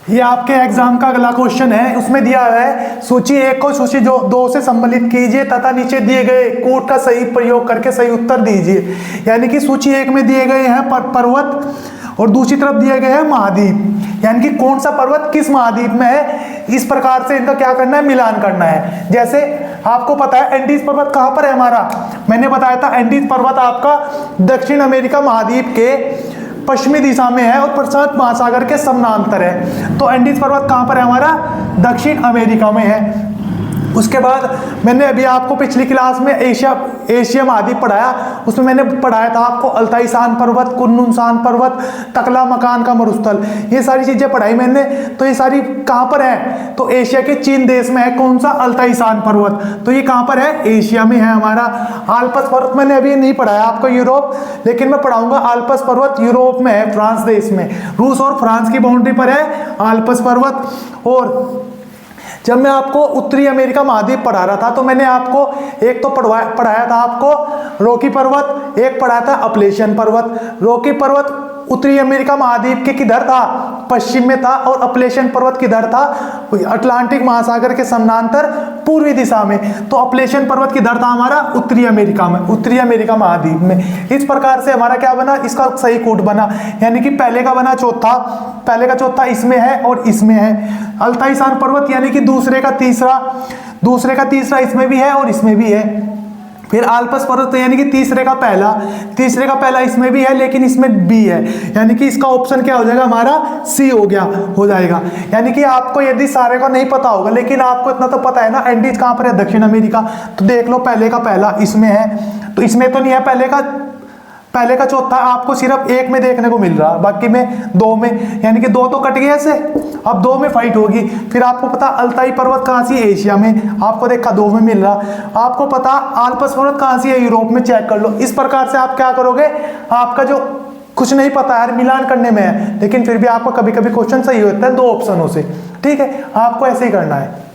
ये आपके एग्जाम का अगला क्वेश्चन है। उसमें दिया हुआ है सूची 1 को सूची 2 से सम्मिलित कीजिए तथा नीचे दिए गए कोड का सही प्रयोग करके सही उत्तर दीजिए। यानी कि सूची 1 में दिए गए हैं पर्वत और दूसरी तरफ दिए गए हैं महाद्वीप, यानी कि कौन सा पर्वत किस महाद्वीप में है, इस प्रकार से इनका क्या करना है, मिलान करना है। जैसे आपको पता है एंडीज पर्वत कहाँ पर है हमारा, मैंने बताया था एंडीज पर्वत आपका दक्षिण अमेरिका महाद्वीप के पश्चिमी दिशा में है और प्रशांत महासागर के समानांतर है। तो एंडीज पर्वत कहाँ पर है हमारा, दक्षिण अमेरिका में है। उसके बाद मैंने अभी आपको पिछली क्लास में एशिया महाद्वीप पढ़ाया, उसमें मैंने पढ़ाया था आपको अल्ताईसान पर्वत, कुन्नुनसान पर्वत, तकला मकान का मरुस्थल, ये सारी चीजें पढ़ाई मैंने। तो ये सारी कहाँ पर है, तो एशिया के चीन देश में है। कौन सा, अल्ताईसान पर्वत, तो ये कहाँ पर है, एशिया में है हमारा। आल्प्स पर्वत मैंने अभी नहीं पढ़ाया आपको यूरोप, लेकिन मैं पढ़ाऊंगा। आल्प्स पर्वत यूरोप में है, फ्रांस देश में, रूस और फ्रांस की बाउंड्री पर है आल्प्स पर्वत। और जब मैं आपको उत्तरी अमेरिका महाद्वीप पढ़ा रहा था तो मैंने आपको एक तो पढ़ाया था आपको रॉकी पर्वत, एक पढ़ाया था अपलेशियन पर्वत। रॉकी पर्वत उत्तरी अमेरिका महाद्वीप के किधर था, पश्चिम में था, और अपलेशियन पर्वत किधर था, अटलांटिक महासागर के समानांतर पूर्वी दिशा में। तो अपलेशियन पर्वत किधर था हमारा, उत्तरी अमेरिका में, उत्तरी अमेरिका महाद्वीप में। इस प्रकार से हमारा क्या बना, इसका सही कोड बना, यानी कि पहले का बना चौथा, पहले का चौथा इसमें है और इसमें है। अल्ताईसान पर्वत यानी कि दूसरे का तीसरा इसमें भी है और इसमें भी है। फिर आल्प्स पर्वत यानी कि तीसरे का पहला इसमें भी है लेकिन इसमें बी है, यानी कि इसका ऑप्शन क्या हो जाएगा हमारा, सी हो जाएगा। यानी कि आपको यदि सारे का नहीं पता होगा लेकिन आपको इतना तो पता है ना, एंडीज कहाँ पर है, दक्षिण अमेरिका। तो देख लो पहले का पहला इसमें है, तो इसमें तो नहीं है पहले का चौथा, आपको सिर्फ एक में देखने को मिल रहा, बाकी में दो में, यानी कि दो तो कट गए ऐसे, अब दो में फाइट होगी। फिर आपको पता अल्ताई पर्वत कहाँ सी, एशिया में, आपको देखा दो में मिल रहा। आपको पता आल्प्स पर्वत कहाँ सी है, यूरोप में, चेक कर लो। इस प्रकार से आप क्या करोगे, आपका जो कुछ नहीं पता है मिलान करने में है, लेकिन फिर भी आपका कभी कभी क्वेश्चन सही होता है दो ऑप्शनों से, ठीक है, आपको ऐसे ही करना है।